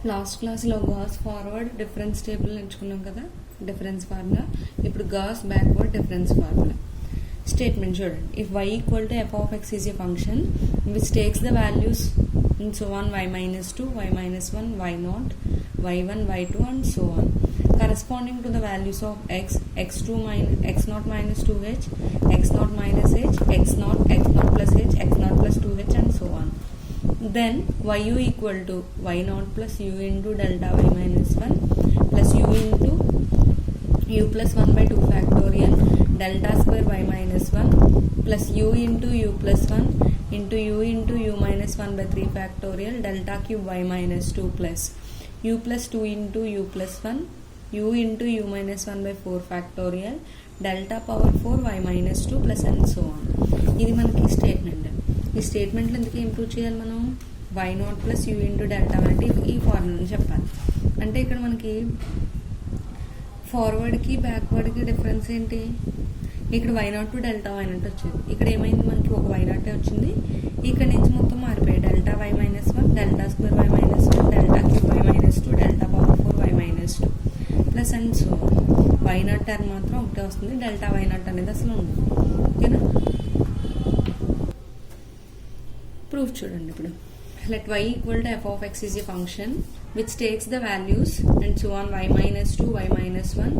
Last క్లాస్లో gas forward difference table నేర్చుకున్నాం కదా, డిఫరెన్స్ ఫార్ములా. ఇప్పుడు Gauss backward difference formula. Statement చూడండి. If y equal to f of x is a function which takes the values and so on y minus 2, y minus 1, y0, y1, y2 and so on corresponding to the values of x, x2 minus x0 minus 2h, x0 minus h, x0, x0 plus h, x0 plus 2h and so on. Then yu equal to y0 plus u into delta y minus 1 plus u into u plus 1 by 2 factorial delta square y minus 1 plus u into u plus 1 into u minus 1 by 3 factorial delta cube y minus 2 plus u plus 2 into u plus 1 u into u minus 1 by 4 factorial delta power 4 y minus 2 plus and so on. ఇది మనకి statement. ఈ స్టేట్మెంట్లో ఎందుకు improve చేయాలి మనం? y0 plus u into delta అంటే ఈ ఫార్ములాని చెప్పాలి. అంటే ఇక్కడ మనకి ఫార్వర్డ్కి బ్యాక్వర్డ్కి డిఫరెన్స్ ఏంటి? ఇక్కడ y0 టు డెల్టా y0 వచ్చింది. ఇక్కడ ఏమైంది? మనకి ఒక y0 వచ్చింది. ఇక్కడ నుంచి మొత్తం మారిపోయాయి. Delta y minus 1, delta square y minus 1, delta cube y minus 2, delta power 4 y minus 2 plus and so y0 term మాత్రం ఒకటే వస్తుంది. డెల్టా y0 అనేది అసలు ఉండదు. ఓకేనా? ప్రూఫ్ చూడండి. ఇప్పుడు let y equal to f of x is a function which takes the values and so on y minus 2, y minus 1,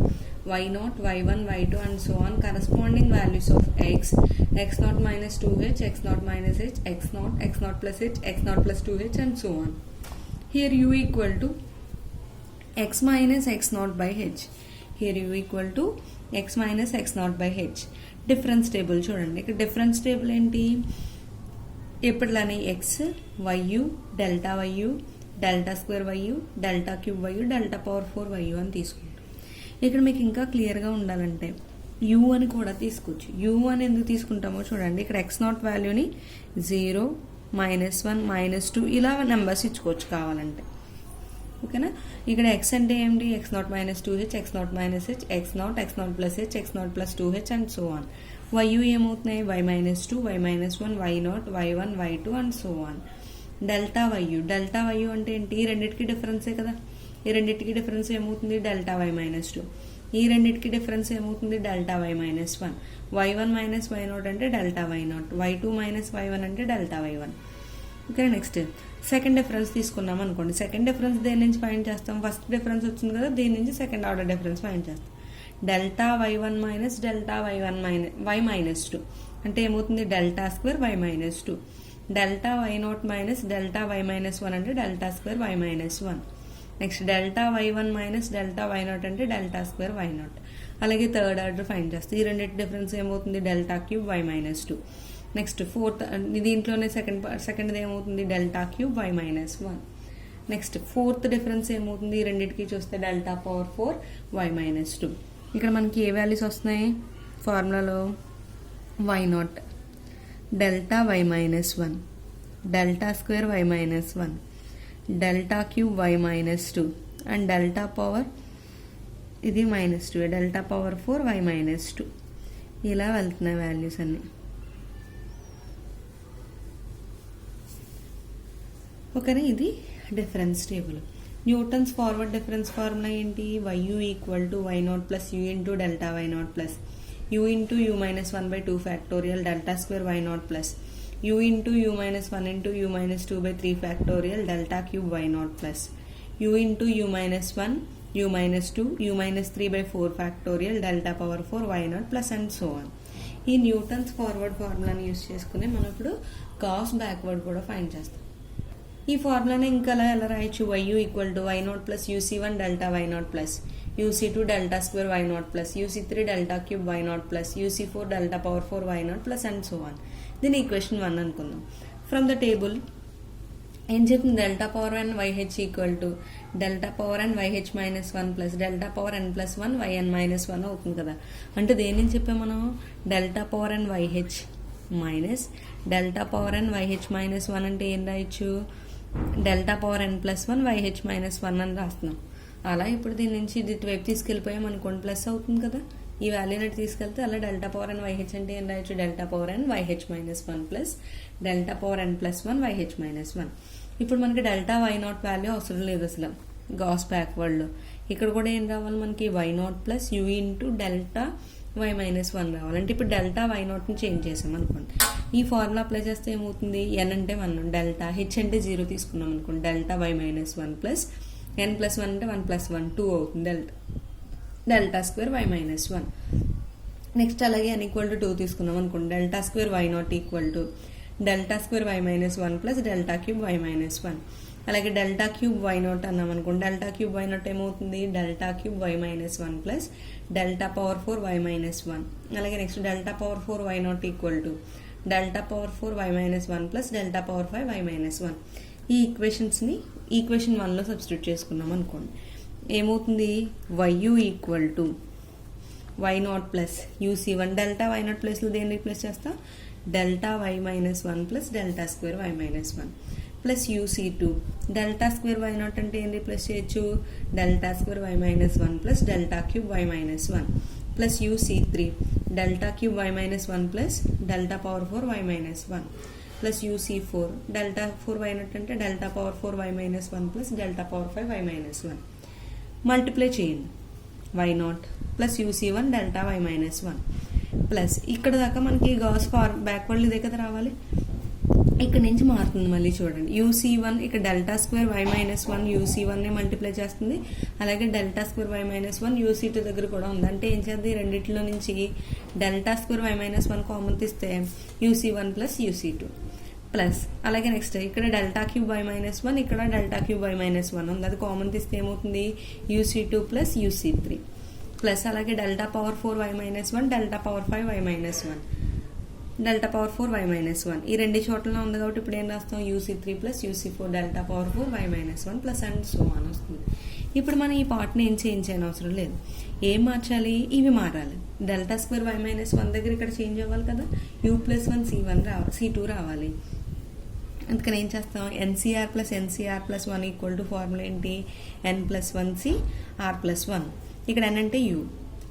y0, y1, y2 and so on corresponding values of x, x0 minus 2h, x0 minus h, x0, x0 plus h, x0 plus 2h and so on. Here u equal to x minus x0 by h. Here u equal to x minus x0 by h. Difference table చూడండి. ఇక్కడ difference table ఏంటి? ఎప్పటిలానే x y u delta y u delta square y u delta cube y u delta power 4 y u అని తీసుకుంటాం. ఇక్కడ మీకు ఇంకా క్లియర్గా ఉండాలంటే యూ అని కూడా తీసుకోవచ్చు. యూ అని ఎందుకు తీసుకుంటామో చూడండి. ఇక్కడ x0 వాల్యూని 0, -1, -2 ఇలా నెంబర్స్ ఇచ్చుకోవచ్చు కావాలంటే. ఓకేనా? ఇక్కడ x అంటే ఏంటి? x0 minus 2h, x0 minus h, x0, x0 plus h, x0 plus 2h and so on. yu ఏమవుతున్నాయి? y minus 2, y minus 1, y0, y1, y2 and so on. Delta yu అంటే ఏంటి? ఈ రెండింటికి డిఫరెన్సే కదా. ఈ రెండింటికి డిఫరెన్స్ ఏమవుతుంది? Delta y minus 2. ఈ రెండింటికి డిఫరెన్స్ ఏమవుతుంది? Delta y minus 1. y1 minus y0 అంటే delta y0, y2 minus y1 అంటే delta y1. Okay, next second difference తీసుకున్నాం అనుకోండి. సెకండ్ డిఫరెన్స్ దేని నుంచి ఫైండ్ చేస్తాం? ఫస్ట్ డిఫరెన్స్ వచ్చింది కదా, దీని నుంచి సెకండ్ ఆర్డర్ డిఫరెన్స్ ఫైండ్ చేస్తాం. Delta y1 minus delta y1 minus y minus 2 అంటే ఏమవుతుంది? Delta square y minus 2. Delta y0 minus delta y minus 1 అంటే delta square y minus 1. Next delta y1 minus delta y0 అంటే delta square y0. అలాగే third order find చేస్తాం. ఈ రెండింటి difference ఏమవుతుంది? Delta cube y minus 2. Next fourth దీంట్లోనే second ఏమవుతుంది? Delta cube y minus 1. Next fourth difference ఏమవుతుంది? ఈ రెండింటికి చూస్తే డెల్టా పవర్ 4 y మైనస్ 2. ఇక్కడ మనకి ఏ వాల్యూస్ వస్తున్నాయి ఫార్ములాలో? y0 delta y minus 1, delta square y minus 1, delta cube y minus 2 and delta power ఇది minus 2, delta power 4 y minus 2. ఇలా వెళ్తున్నాయి వాల్యూస్ అన్నీ. ఓకేనా? ఇది difference table. Newton's forward difference formula ఏంటి? yu equal to y0 plus u into delta y0 plus u into u minus 1 by 2 factorial delta square y0 plus u into u minus 1 into u minus 2 by 3 factorial delta cube y0 plus u into u minus 1, u minus 2, u minus 3 by 4 factorial delta power 4 y0 plus and so on. ఈ Newton's forward ఫార్ములాని use చేసుకుని మనం ఇప్పుడు Gauss backward కూడా find చేస్తాం. ఈ ఫార్ములాని ఇంకా ఎలా రాయొచ్చు? yu equal to y0 plus uc1 delta y0 plus uc2 delta square y0 plus uc3 delta cube y0 plus uc4 delta power 4 y0 plus and so on. దీని ఈక్వేషన్ 1 అనుకుందాం. From the table ఏం చెప్తుంది? Delta power n yh equal to delta power n yh minus 1 plus delta power n plus 1 yn minus 1 అవుతుంది కదా. అంటే దేని నుంచి చెప్పాం మనం? Delta power n yh minus delta power n yh minus 1 అంటే ఏం రాయొచ్చు? Delta power n plus 1 yh minus 1 అని రాస్తున్నాం. అలా ఇప్పుడు దీని నుంచి ఇటువైపు తీసుకెళ్ళిపోయాం అనుకోండి, ప్లస్ అవుతుంది కదా. ఈ వాల్యూని తీసుకెళ్తే అలా డెల్టా పవర్ n yh అంటే ఏం రాయొచ్చు? Delta power n yh minus 1 plus delta power n plus 1 yh minus 1. ఇప్పుడు మనకి డెల్టా వై నాట్ వాల్యూ అవసరం లేదు అసలు గాస్ బ్యాక్వర్డ్లో. ఇక్కడ కూడా ఏం రావాలి మనకి why not plus you into delta why minus 1 రావాలి. అంటే ఇప్పుడు డెల్టా వై నాట్ని చేంజ్ చేసాం అనుకోండి. ఈ ఫార్ములా అప్లై చేస్తే ఏమవుతుంది, ఎన్ అంటే 1 డెల్టా, హెచ్ అంటే 0 తీసుకున్నాం అనుకోండి, delta why minus 1 plus N plus 1 అంటే 1 ప్లస్ 1 2 అవుతుంది, delta square why minus 1. Next అలాగే ఎన్ ఈక్వల్ టు 2 తీసుకున్నాం అనుకోండి, delta square why not equal to delta square why minus 1 plus delta cube why minus 1. అలాగే delta cube Y not అన్నాం అనుకోండి, delta cube Y not ఏమవుతుంది, delta cube why minus 1 plus delta power 4 why minus 1. అలాగే next delta power 4 y not equal to delta power 4 why minus 1 plus delta power 5 why minus 1. ఈ ఈక్వేషన్స్ని equation 1లో substitute చేసుకున్నాం అనుకోండి, ఏమవుతుంది y u equal to why not plus u C delta y not ప్లస్లో దేన్ని replace చేస్తా, delta why minus 1 plus delta square why minus 1 plus u C delta square why not అంటే ఏం రీప్లేస్ చేయొచ్చు, delta square why minus 1 plus delta cube why minus 1 plus u C delta cube why minus 1 plus delta power 4 why minus 1 plus u C delta 4 y not అంటే delta power 4 why minus 1 plus delta power 5 why minus 1. Multiply చేయండి, y not plus u C delta why minus 1 plus ఇక్కడ దాకా మనకి Gauss backward ఇదే కదా రావాలి, ఇక్కడ నుంచి మారుతుంది మళ్ళీ చూడండి, యూసీ1 ఇక్కడ డెల్టా స్క్వేర్ వై మైనస్ 1 యూసీ1ని మల్టిప్లై చేస్తుంది, అలాగే delta square why minus 1 u C దగ్గర కూడా ఉంది. అంటే ఏం చేద్ది, రెండిట్లో నుంచి delta square why minus 1 common తీస్తే యూసీ1 ప్లస్ యూసీ2 ప్లస్ అలాగే నెక్స్ట్ ఇక్కడ డెల్టా క్యూబ్ వై మైనస్ 1 ఇక్కడ డెల్టా క్యూబ్ వై మైనస్ 1 ఉంది, అది కామన్ తీస్తే ఏమవుతుంది, యూసీ2 ప్లస్ యూసీ3 ప్లస్ అలాగే delta power 4 why minus 1 delta power 5 why minus 1 delta power 4 why minus 1. ఈ రెండు చోట్లలో ఉంది కాబట్టి ఇప్పుడు ఏం రాస్తాం, u C plus u C delta power 4 why minus 1 plus and so on వస్తుంది. ఇప్పుడు మనం ఈ పార్ట్ని ఏం చేంజ్ చేయని అవసరం లేదు, ఏం మార్చాలి, ఇవి మారాలి. డెల్టా స్క్వేర్ వై మైనస్ 1 దగ్గర ఇక్కడ చేంజ్ అవ్వాలి కదా, యూ ప్లస్ 1 C1 C2 రావాలి. అందుకని ఏం చేస్తాం, NCR plus NCR plus 1 equal to formula ఏంటి, N plus 1 C R plus 1. ఇక్కడ ఎన్ అంటే యూ,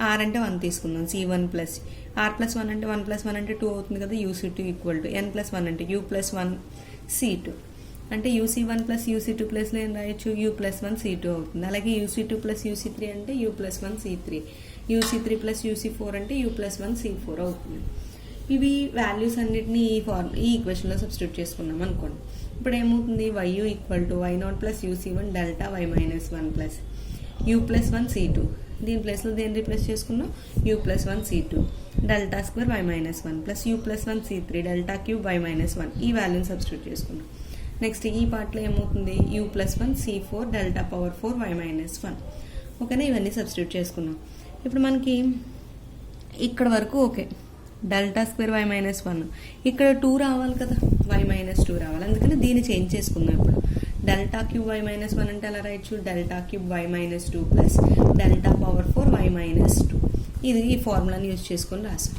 ఆర్ అంటే 1 తీసుకున్నాం, C1 ప్లస్ ఆర్ ప్లస్ 1 అంటే 1 ప్లస్ 1 అంటే 2 అవుతుంది కదా, యూసీ2 ఈక్వల్ టు ఎన్ ప్లస్ 1 అంటే యూ ప్లస్ 1 C2 అంటే యూసీ1 ప్లస్ యూసీ2 ప్లస్లో ఏం రాయొచ్చు, యూ ప్లస్ 1 C2 అవుతుంది. అలాగే యూసీ2 ప్లస్ యూసీ3 అంటే యూ ప్లస్ 1 C3, యూసీ3 ప్లస్ యూసీ4 అంటే యూ ప్లస్ 1 C4 అవుతుంది. ఇవి వాల్యూస్ అన్నిటిని ఈ ఈక్వేషన్లో సబ్స్టిట్యూట్ చేసుకున్నాం అనుకోండి. ఇప్పుడు ఏమవుతుంది, y u equal to why not plus u C delta why minus 1 plus you plus 1 C2, దీని ప్లేస్లో దేన్ని రీప్లేస్ చేసుకున్నాం, u plus 1 C2 delta square why minus 1 plus you plus 1 C3 delta cube why minus 1. ఈ వాల్యూని సబ్స్టిట్యూట్ చేసుకున్నాం. Next ఈ పార్ట్లో ఏమవుతుంది, you plus 1 C4 delta power 4 why minus 1. ఓకేనా, ఇవన్నీ సబ్స్టిట్యూట్ చేసుకున్నాం. ఇప్పుడు మనకి ఇక్కడ వరకు okay, delta square why minus 1 ఇక్కడ 2 రావాలి కదా, వై మైనస్ 2 రావాలి, అందుకని దీన్ని చేంజ్ చేసుకుందాం. ఇప్పుడు డెల్టా క్యూబ్ వై మైనస్ 1 అంటే ఎలా రాయొచ్చు, delta cube why minus 2 plus delta power 4 why minus 2. ఇది ఈ ఫార్ములాని యూజ్ చేసుకొని రాసాం,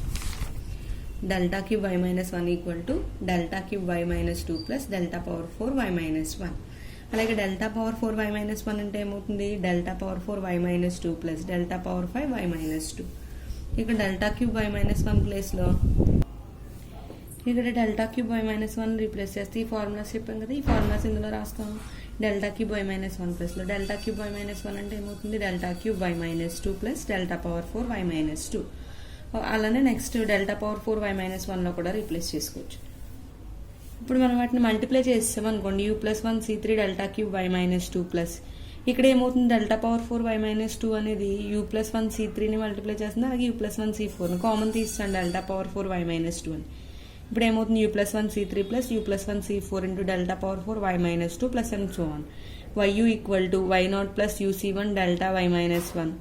delta cube why minus 1 equal to delta cube why minus 2 plus delta power 4 why minus 1. అలాగే డెల్టా పవర్ 4 వై మైనస్ 1 అంటే ఏమవుతుంది, delta power 4 why minus 2 plus delta power 5 why minus 2. ఇక్కడ delta cube why minus 1 ప్లేస్లో ఇక్కడ delta cube why minus 1 replace చేస్తే ఈ formulas చెప్పాం కదా, ఈ ఫార్ములాస్ ఇందులో రాస్తాం. డెల్టా క్యూబ్ వై మైనస్ 1 ప్లస్లో డెల్టా క్యూబ్ వై మైనస్ 1 అంటే ఏమవుతుంది, delta cube why minus 2 plus delta power 4 why minus 2. అలానే next delta power 4 why minus 1లో కూడా రీప్లేస్ చేసుకోవచ్చు. ఇప్పుడు మనం వాటిని మల్టిప్లై చేస్తాం అనుకోండి, u plus 1 C3 delta cube why minus 2 plus ఇక్కడ ఏమవుతుంది, డెల్టా పవర్ 4 వై మైనస్ 2 అనేది యూ ప్లస్ 1 C3ని మల్టిప్లై చేస్తుంది, అలాగే యూ ప్లస్ 1 C4ని కామన్ తీస్తాను, డెల్టా పవర్ 4 వై మైనస్ 2 అని. ఇప్పుడు ఏమవుతుంది, you plus 1 C3 plus you plus 1 C4 into delta power 4 why minus 2 plus and so on. Y u equal to why not plus u C delta why minus 1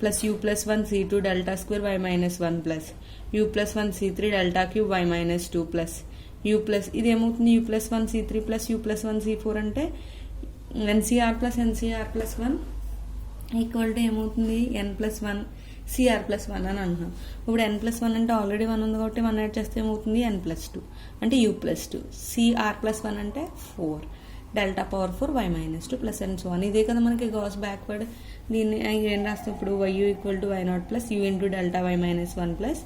plus you plus 1 C2 delta square why minus 1 plus you plus 1 C3 delta cube why minus 2 plus you plus ఇది ఏమవుతుంది, you plus 1 C3 plus you plus 1 C4 అంటే NCR plus NCR plus 1 equal to ఏమవుతుంది, N plus 1 CR plus 1 అని అంటున్నాం. ఇప్పుడు ఎన్ plus 1 అంటే already 1 ఉంది కాబట్టి 1 యాడ్ చేస్తే ఏమవుతుంది, ఎన్ ప్లస్ 2 అంటే యూ ప్లస్ 2 సిఆర్ ప్లస్ 1 అంటే 4 delta power 4 why minus 2 plus and so on. ఇదే కదా మనకి గాస్ బ్యాక్వర్డ్. దీన్ని ఏం రాస్తాం ఇప్పుడు, Y U equal to why not plus you into delta why minus 1 plus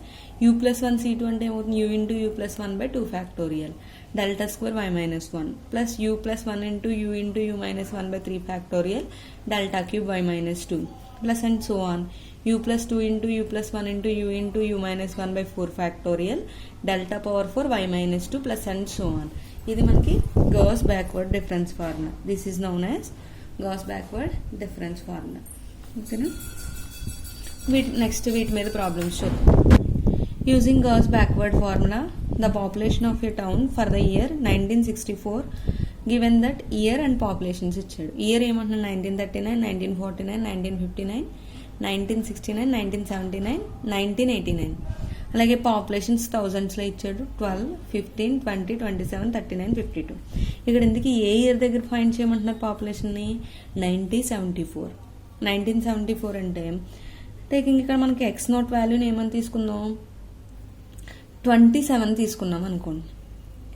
you plus 1 C2 అంటే ఏమవుతుంది, U into U plus 1 by 2 factorial delta square y minus 1 plus u plus 1 into u minus 1 by 3 factorial delta cube y minus 2 plus and so on u plus 2 into u plus 1 into u minus 1 by 4 factorial delta power 4 y minus 2 plus and so on. ఇది మనకి Gauss backward difference formula. This is known as Gauss backward difference formula. ఓకేనా? Next వీటి మీద problems చూద్దాం. Using Gauss backward formula, the population of a town for the year 1964 given that year and populations ఇచ్చాడు. Year ఏమంటున్నాడు 1939, 1949, 1959, 1969, 1979, 1989. అలాగే populations థౌజండ్స్లో ఇచ్చాడు. 12, 15, 20, 27, 39, 52. ఇక్కడ ఎందుకు ఏ ఇయర్ దగ్గర ఫైండ్ చేయమంటున్నారు పాపులేషన్ని? 1974 అంటే టేకింగ్ ఇక్కడ మనకి ఎక్స్ నాట్ వాల్యూని ఏమని తీసుకుందాం? 27 తీసుకున్నాం అనుకోండి.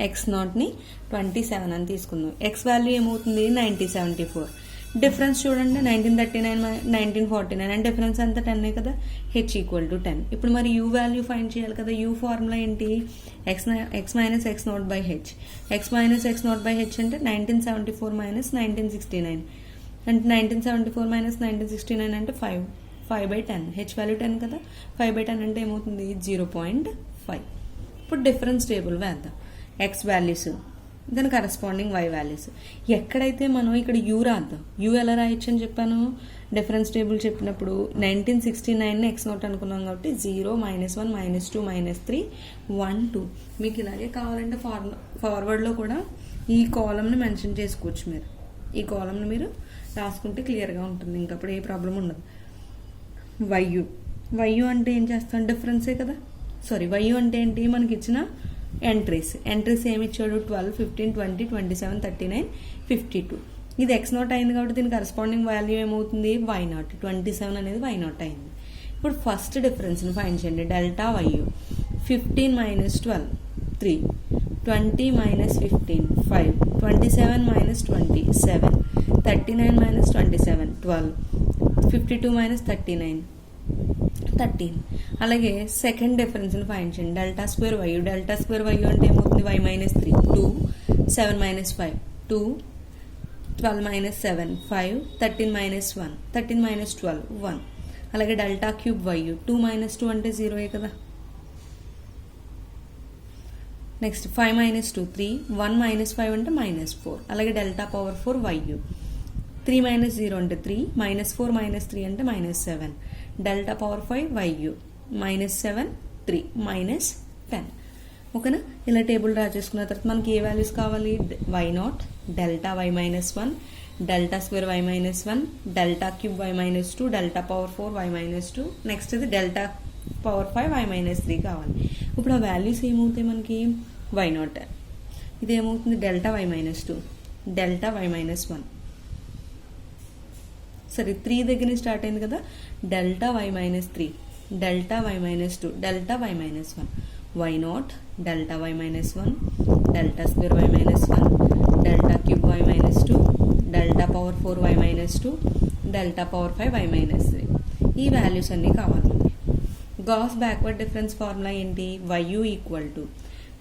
ఎక్స్ నాట్ని 27 అని తీసుకుందాం. ఎక్స్ వాల్యూ ఏమవుతుంది? 1974. డిఫరెన్స్ చూడండి, 1939, 1949 అండ్ డిఫరెన్స్ అంతా 10 కదా. H equal to 10. ఇప్పుడు మరి యూ వాల్యూ ఫైండ్ చేయాలి కదా. యూ ఫార్ములా ఏంటి? X minus X not by H. X minus X not by H అంటే 1974 మైనస్ 1969 అంటే 1974 మైనస్ 1969 అంటే 5/10. హెచ్ వాల్యూ 10 కదా. 5/10 అంటే ఏమవుతుంది? 0.5. ఇప్పుడు డిఫరెన్స్ టేబుల్ వేద్దాం. ఎక్స్ వాల్యూస్ దాని కరస్పాండింగ్ వై వాల్యూస్. ఎక్కడైతే మనం ఇక్కడ యూ రాద్దాం. యూ ఎలా రాయొచ్చు అని చెప్పాను డిఫరెన్స్ టేబుల్ చెప్పినప్పుడు. 1969 ఎక్స్ నోట్ అనుకున్నాం కాబట్టి 0, -1, -2, -3, 1, 2. మీకు ఇలాగే కావాలంటే ఫార్వర్డ్లో కూడా ఈ కాలంని మెన్షన్ చేసుకోవచ్చు. మీరు ఈ కాలంని మీరు రాసుకుంటే క్లియర్గా ఉంటుంది. ఇంకప్పుడు ఏ ప్రాబ్లం ఉండదు. వైయు అంటే ఏం చేస్తాం? డిఫరెన్సే కదా. సారీ, వైయు అంటే ఏంటి? మనకి ఇచ్చిన ఎంట్రీస్ ఏమి ఇచ్చాడు? 12, 15, 20, 27, 39, 52. ఇది ఎక్స్ నాట్ అయింది కాబట్టి దీని కరస్పాండింగ్ వాల్యూ ఏమవుతుంది? Y not. 27 అనేది వై నాట్ అయింది. ఇప్పుడు ఫస్ట్ డిఫరెన్స్ని ఫైండ్ చేయండి. Delta Y U 15 - 12 3, 20 - 15 5, 27 - 20 7, 39 - 27 12, 52 - 39 13. అలాగే సెకండ్ డిఫరెన్స్ని ఫైండ్ చేయండి. డెల్టా స్క్వేర్ వైయు అంటే ఏమవుతుంది? Y minus 3 2, 7 - 5 2, 12 - 7 5, 13 - 1 13 - 12 1. అలాగే డెల్టా క్యూబ్ వైయు 2 - 2 అంటే 0 కదా. నెక్స్ట్ 5 - 2 3, 1 - 5 అంటే -4. అలాగే డెల్టా పవర్ 4 వైయు 3 - 0 అంటే 3, -4 - 3 అంటే -7. Delta power 5 YU -7 3 -10. ఓకేనా? ఇలా టేబుల్ డ్రా చేసుకున్న తర్వాత మనకి ఏ వాల్యూస్ కావాలి? Y not, delta why -1, delta square y -1, delta cube y -2, delta power 4 y -2. Next ఇది డెల్టా పవర్ 5 వై -3 కావాలి. ఇప్పుడు ఆ వాల్యూస్ ఏమవుతాయి మనకి? వై నాట్ ఇదేమవుతుంది? Delta y -2, delta why -1. సరే, 3 దగ్గర స్టార్ట్ అయింది కదా. Delta y -3, delta y -2, delta why -1. Y not, delta why -1, delta square y -1, delta cube y -2, delta power 4 y -2, delta power 5 y -3. ఈ వాల్యూస్ అన్నీ కావాలి. గాస్ బ్యాక్వర్డ్ డిఫరెన్స్ ఫార్ములా ఏంటి? Y u equal to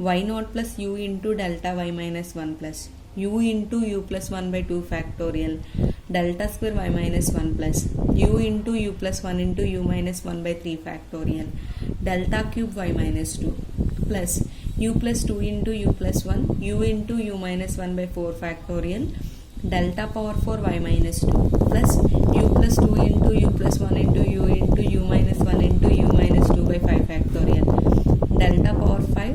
why not plus you into delta why -1 plus u into u plus 1 by 2 factorial delta square y minus 1 plus u into u plus 1 into u minus 1 by 3 factorial delta cube y minus 2 plus u plus 2 into u plus 1 u into u minus 1 by 4 factorial delta power 4 y minus 2 plus u plus 2 into u plus 1 into u minus 1 into u minus 2 by 5 factorial delta power 5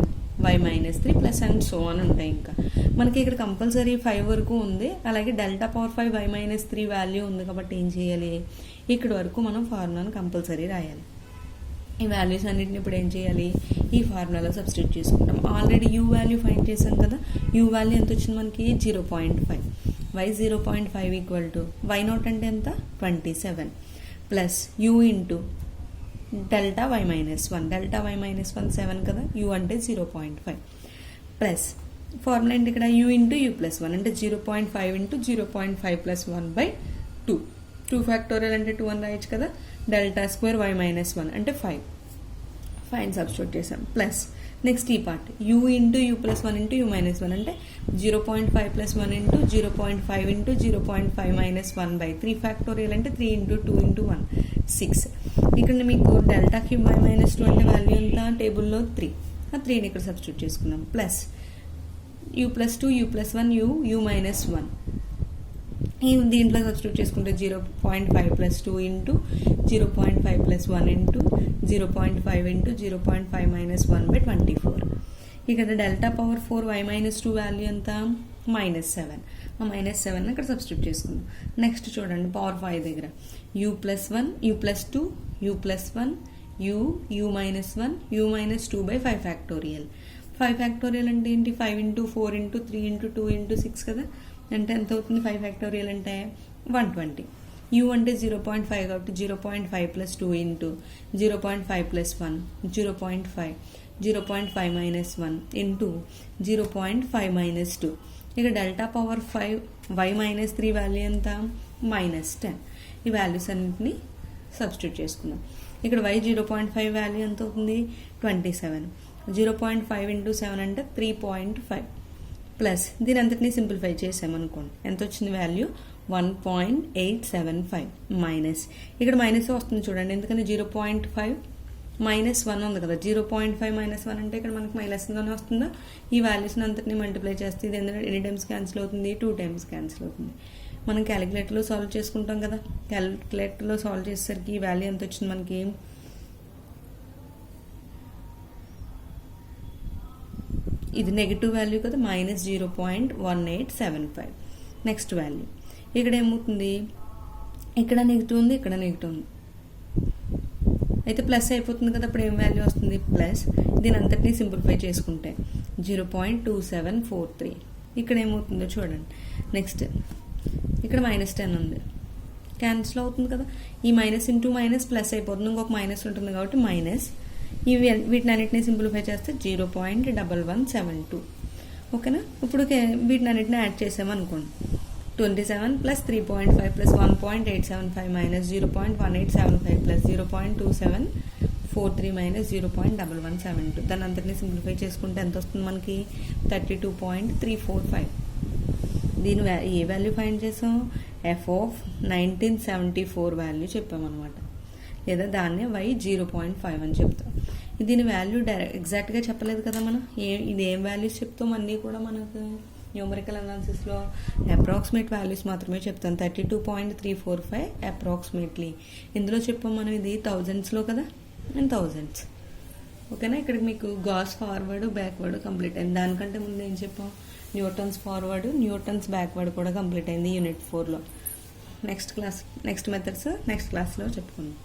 y minus 3 plus and so on ఉంటాయి. ఇంకా మనకి ఇక్కడ compulsory 5 వరకు ఉంది. అలాగే delta power 5 y minus 3 value ఉంది కాబట్టి ఏం చేయాలి? ఇక్కడ వరకు మనం ఫార్ములాను కంపల్సరీ రాయాలి. ఈ వాల్యూస్ అన్నింటిని ఇప్పుడు ఏం చేయాలి? ఈ ఫార్ములాలో సబ్స్టిట్యూట్ చేసుకుంటాం. ఆల్రెడీ యూ వాల్యూ ఫైండ్ చేసాం కదా. యూ వాల్యూ ఎంత వచ్చింది మనకి? 0.5. y 0.5 equal to why not అంటే ఎంత? 27 plus you into delta why -1, delta why -1 7 కదా. యూ అంటే 0.5 ప్లస్ ఫార్ములా ఏంటి ఇక్కడ? యూ ఇంటూ యూ ప్లస్ 1 అంటే 0.5 ఇంటూ 0.5 ప్లస్ 1 బై 2. 2 ఫ్యాక్టోరియల్ అంటే 2 అని రాయొచ్చు కదా. డెల్టా స్క్వేర్ వై -1 అంటే 5 సబ్స్టిట్యూట్ చేసాం. ప్లస్ నెక్స్ట్ ఈ part u into u plus 1 into u minus 1 అంటే 0.5 plus 1 into 0.5 into 0.5 minus 1 by 3 factorial అంటే 3 ఇంటూ 2 ఇంటూ 1 6. ఇక్కడ మీకు డెల్టా క్యూబ్ y మైనస్ 2 అంటే వాల్యూ ఎంత టేబుల్లో 3. ఆ 3ని ఇక్కడ సబ్స్టిట్యూట్ చేసుకుందాం. Plus u plus 2 u plus 1 u minus 1 ఈ దీంట్లో సబ్స్టిట్యూట్ చేసుకుంటే 0.5 plus 2 into 0.5 plus 1 into 0.5 into 0.5 minus 1 by 24. ఇక్కడ delta power 4 y minus 2 value ఎంత -7. ఆ -7 ఇక్కడ సబ్స్టిట్యూట్ చేసుకుందాం. నెక్స్ట్ చూడండి పవర్ 5 దగ్గర u plus 1 u plus 2 u plus 1 u minus 1 u minus 2 by 5 factorial. 5 factorial అంటే ఏంటి 5 ఇంటూ 4 ఇంటూ 3 ఇంటూ 2 ఇంటూ 6 కదా, అంటే ఎంత అవుతుంది 5 ఫ్యాక్టోరియల్ అంటే 120. u అంటే 0.5 కాబట్టి 0.5 plus 2 into 0.5 plus 1 0.5 0.5 minus 1 into 0.5 minus 2. ఇక delta power 5 y minus 3 value ఎంత -10. ఈ వాల్యూస్ అన్నింటినీ సబ్స్టిట్యూట్ చేసుకుందాం. ఇక్కడ y 0.5 వాల్యూ ఎంత అవుతుంది 27. 0.5 ఇంటూ 7 అంటే 3.5 ప్లస్ దీని అంతటినీ సింప్లిఫై చేసామనుకోండి ఎంత వచ్చింది వాల్యూ 1.875 మైనస్ ఇక్కడ మైనస్ వస్తుంది చూడండి, ఎందుకని 0.5 మైనస్ 1 ఉంది కదా, 0.5 మైనస్ 1 అంటే ఇక్కడ మనకు మైనస్గానే వస్తుందా. ఈ వాల్యూస్ని అంతటినీ మల్టిప్లై చేస్తే ఇది ఎందుకంటే ఎన్ని టైమ్స్ క్యాన్సిల్ అవుతుంది 2 టైమ్స్ క్యాన్సిల్ అవుతుంది. మనం క్యాలిక్యులేటర్లో సాల్వ్ చేసుకుంటాం కదా, క్యాలిక్యులేటర్లో సాల్వ్ చేసేసరికి ఈ వాల్యూ ఎంత వచ్చింది మనకి ఇది నెగిటివ్ వాల్యూ కదా -0.1875. నెక్స్ట్ వాల్యూ ఇక్కడ ఏమవుతుంది ఇక్కడ నెగిటివ్ ఉంది ఇక్కడ నెగిటివ్ ఉంది అయితే ప్లస్ అయిపోతుంది కదా, అప్పుడు ఏం వాల్యూ వస్తుంది ప్లస్ దీని అంతటినీ సింప్లిఫై చేసుకుంటే 0.2743. ఇక్కడ ఏమవుతుందో చూడండి. నెక్స్ట్ ఇక్కడ -10 ఉంది క్యాన్సిల్ అవుతుంది కదా, ఈ మైనస్ ఇంటూ మైనస్ ప్లస్ అయిపోతుంది, ఇంకొక మైనస్ ఉంటుంది కాబట్టి మైనస్ వీటిని అన్నిటిని సింప్లిఫై చేస్తే 0.1172. ఓకేనా. ఇప్పుడు వీటిని అన్నిటిని యాడ్ చేసామనుకోండి 27 plus 3.5 plus 1.875 minus 0.1875 plus 0.2743 minus 0.1172. దాని అంతటిని సింప్లిఫై చేసుకుంటే ఎంత వస్తుంది మనకి 32.345. దీని ఏ వాల్యూ ఫైండ్ చేసాం f ఆఫ్ 1974 వాల్యూ చెప్పామన్నమాట, లేదా దాన్నే y 0.5 అని చెప్తాం. దీని వాల్యూ ఎగ్జాక్ట్గా చెప్పలేదు కదా మనం, ఇది ఏం వాల్యూస్ చెప్తాం అన్నీ కూడా మనకు న్యూమరికల్ అనాలిసిస్లో అప్రాక్సిమేట్ వాల్యూస్ మాత్రమే చెప్తాం. 32.345 అప్రాక్సిమేట్లీ. ఇందులో చెప్పాం మనం ఇది థౌజండ్స్లో కదా అండ్ థౌజండ్స్. ఓకేనా. ఇక్కడ మీకు గాస్ ఫార్వర్డ్ బ్యాక్వర్డ్ కంప్లీట్ అయింది. దానికంటే ముందు ఏం చెప్పాం న్యూటన్స్ ఫార్వర్డ్ న్యూటన్స్ బ్యాక్వర్డ్ కూడా కంప్లీట్ అయింది యూనిట్ 4లో. నెక్స్ట్ మెథడ్స్ నెక్స్ట్ క్లాస్లో చెప్పుకుందాం.